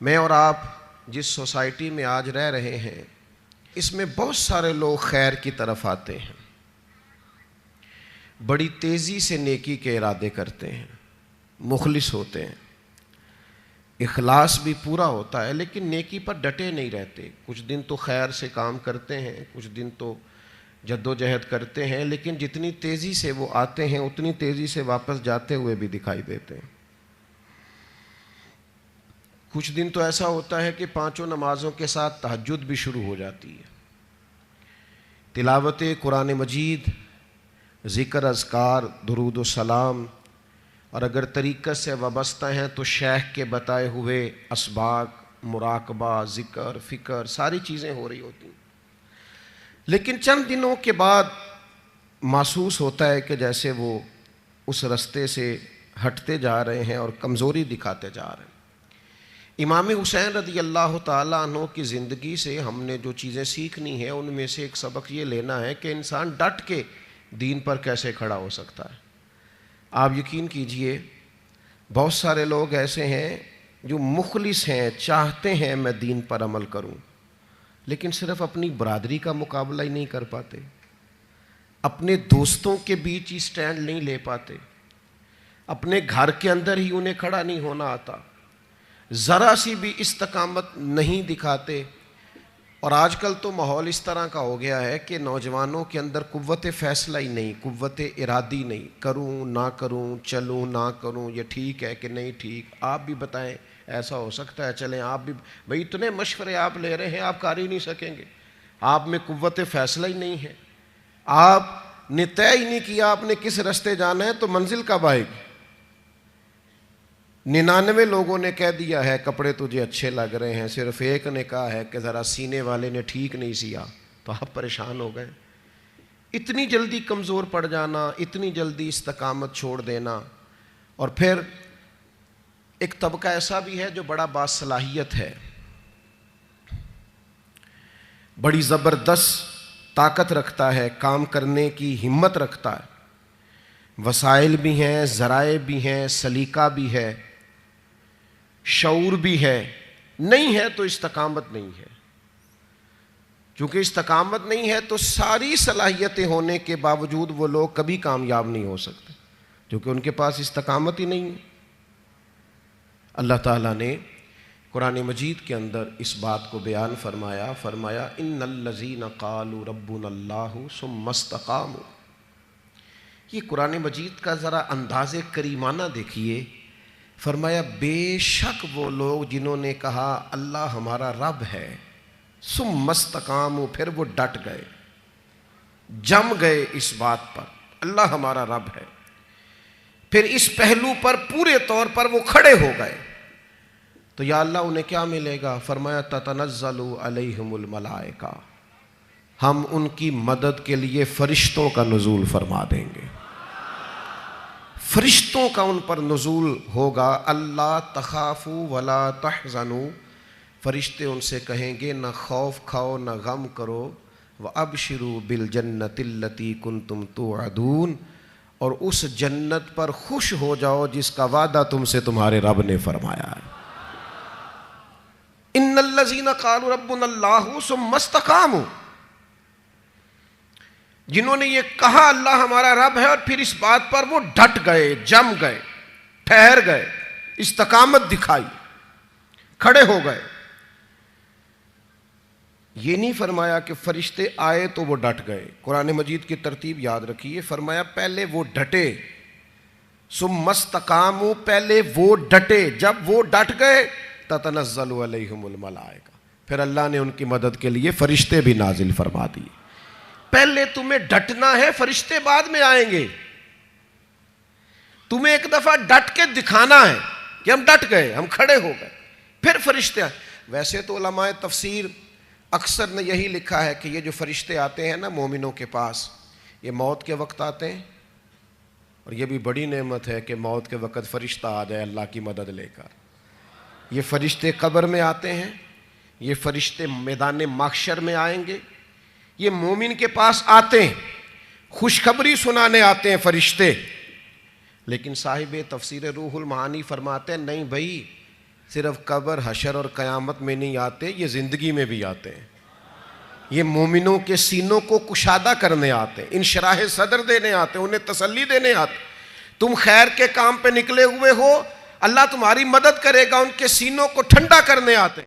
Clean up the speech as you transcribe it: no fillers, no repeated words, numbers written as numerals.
میں اور آپ جس سوسائٹی میں آج رہ رہے ہیں اس میں بہت سارے لوگ خیر کی طرف آتے ہیں، بڑی تیزی سے نیکی کے ارادے کرتے ہیں، مخلص ہوتے ہیں، اخلاص بھی پورا ہوتا ہے، لیکن نیکی پر ڈٹے نہیں رہتے۔ کچھ دن تو خیر سے کام کرتے ہیں، کچھ دن تو جد و جہد کرتے ہیں، لیکن جتنی تیزی سے وہ آتے ہیں اتنی تیزی سے واپس جاتے ہوئے بھی دکھائی دیتے ہیں۔ کچھ دن تو ایسا ہوتا ہے کہ 5 نمازوں کے ساتھ تہجد بھی شروع ہو جاتی ہے، تلاوت قرآن مجید، ذکر، اذکار، درود و سلام، اور اگر طریقت سے وابستہ ہیں تو شیخ کے بتائے ہوئے اسباق، مراقبہ، ذکر، فکر، ساری چیزیں ہو رہی ہوتی ہیں۔ لیکن چند دنوں کے بعد محسوس ہوتا ہے کہ جیسے وہ اس رستے سے ہٹتے جا رہے ہیں اور کمزوری دکھاتے جا رہے ہیں۔ امام حسین رضی اللہ تعالیٰ عنہ کی زندگی سے ہم نے جو چیزیں سیکھنی ہیں ان میں سے ایک سبق یہ لینا ہے کہ انسان ڈٹ کے دین پر کیسے کھڑا ہو سکتا ہے۔ آپ یقین کیجئے بہت سارے لوگ ایسے ہیں جو مخلص ہیں، چاہتے ہیں میں دین پر عمل کروں، لیکن صرف اپنی برادری کا مقابلہ ہی نہیں کر پاتے، اپنے دوستوں کے بیچ ہی سٹینڈ نہیں لے پاتے، اپنے گھر کے اندر ہی انہیں کھڑا نہیں ہونا آتا، ذرا سی بھی استقامت نہیں دکھاتے۔ اور آج کل تو ماحول اس طرح کا ہو گیا ہے کہ نوجوانوں کے اندر قوت فیصلہ ہی نہیں، قوت ارادی نہیں، کروں نہ کروں، چلوں نہ کروں، یہ ٹھیک ہے کہ نہیں ٹھیک، آپ بھی بتائیں ایسا ہو سکتا ہے، چلیں آپ بھی، بھئی اتنے مشورے آپ لے رہے ہیں، آپ کر ہی نہیں سکیں گے، آپ میں قوت فیصلہ ہی نہیں ہے، آپ نے طے ہی نہیں کیا آپ نے کس رستے جانا ہے، تو منزل کب آئے گی؟ 99 لوگوں نے کہہ دیا ہے کپڑے تجھے اچھے لگ رہے ہیں، صرف ایک نے کہا ہے کہ ذرا سینے والے نے ٹھیک نہیں سیا، تو آپ پریشان ہو گئے۔ اتنی جلدی کمزور پڑ جانا، اتنی جلدی استقامت چھوڑ دینا۔ اور پھر ایک طبقہ ایسا بھی ہے جو بڑا باصلاحیت ہے، بڑی زبردست طاقت رکھتا ہے، کام کرنے کی ہمت رکھتا ہے، وسائل بھی ہیں، ذرائع بھی ہیں، سلیقہ بھی ہے، شعور بھی ہے، نہیں ہے تو استقامت نہیں ہے۔ چونکہ استقامت نہیں ہے تو ساری صلاحیتیں ہونے کے باوجود وہ لوگ کبھی کامیاب نہیں ہو سکتے، کیونکہ ان کے پاس استقامت ہی نہیں ہے۔ اللہ تعالیٰ نے قرآن مجید کے اندر اس بات کو بیان فرمایا ان الذین قالوا ربنا اللہ ثم استقاموا۔ یہ قرآن مجید کا ذرا انداز کریمانہ دیکھیے، فرمایا بے شک وہ لوگ جنہوں نے کہا اللہ ہمارا رب ہے، ثم استقاموا، پھر وہ ڈٹ گئے، جم گئے اس بات پر اللہ ہمارا رب ہے، پھر اس پہلو پر پورے طور پر وہ کھڑے ہو گئے، تو یا اللہ انہیں کیا ملے گا؟ فرمایا تتنزل علیہم الملائکہ، ہم ان کی مدد کے لیے فرشتوں کا نزول فرما دیں گے، فرشتوں کا ان پر نزول ہوگا۔ اللہ تخافوا ولا تحزنوا، فرشتے ان سے کہیں گے نہ خوف کھاؤ نہ غم کرو، وابشروا بالجنۃ التی کنتم توعدون، اور اس جنت پر خوش ہو جاؤ جس کا وعدہ تم سے تمہارے رب نے فرمایا ہے۔ ان الذین قالوا ربنا اللہ ثم استقاموا، جنہوں نے یہ کہا اللہ ہمارا رب ہے اور پھر اس بات پر وہ ڈٹ گئے، جم گئے، ٹھہر گئے، استقامت دکھائی، کھڑے ہو گئے۔ یہ نہیں فرمایا کہ فرشتے آئے تو وہ ڈٹ گئے، قرآن مجید کی ترتیب یاد رکھیے، فرمایا پہلے وہ ڈٹے، ثم استقاموا، پہلے وہ ڈٹے، جب وہ ڈٹ گئے تتنزل علیہم الملائکہ، پھر اللہ نے ان کی مدد کے لیے فرشتے بھی نازل فرما دیے۔ پہلے تمہیں ڈٹنا ہے، فرشتے بعد میں آئیں گے، تمہیں ایک دفعہ ڈٹ کے دکھانا ہے کہ ہم ڈٹ گئے، ہم کھڑے ہو گئے، پھر فرشتے آئیں۔ ویسے تو علماء تفسیر اکثر نے یہی لکھا ہے کہ یہ جو فرشتے آتے ہیں نا مومنوں کے پاس، یہ موت کے وقت آتے ہیں، اور یہ بھی بڑی نعمت ہے کہ موت کے وقت فرشتہ آ جائے اللہ کی مدد لے کر۔ یہ فرشتے قبر میں آتے ہیں، یہ فرشتے میدان محشر میں آئیں گے، یہ مومن کے پاس آتے ہیں، خوشخبری سنانے آتے ہیں فرشتے۔ لیکن صاحب تفسیر روح المعانی فرماتے ہیں نہیں بھائی، صرف قبر حشر اور قیامت میں نہیں آتے، یہ زندگی میں بھی آتے ہیں. یہ مومنوں کے سینوں کو کشادہ کرنے آتے ہیں، انشراح صدر دینے آتے ہیں، انہیں تسلی دینے آتے. تم خیر کے کام پہ نکلے ہوئے ہو، اللہ تمہاری مدد کرے گا، ان کے سینوں کو ٹھنڈا کرنے آتے ہیں.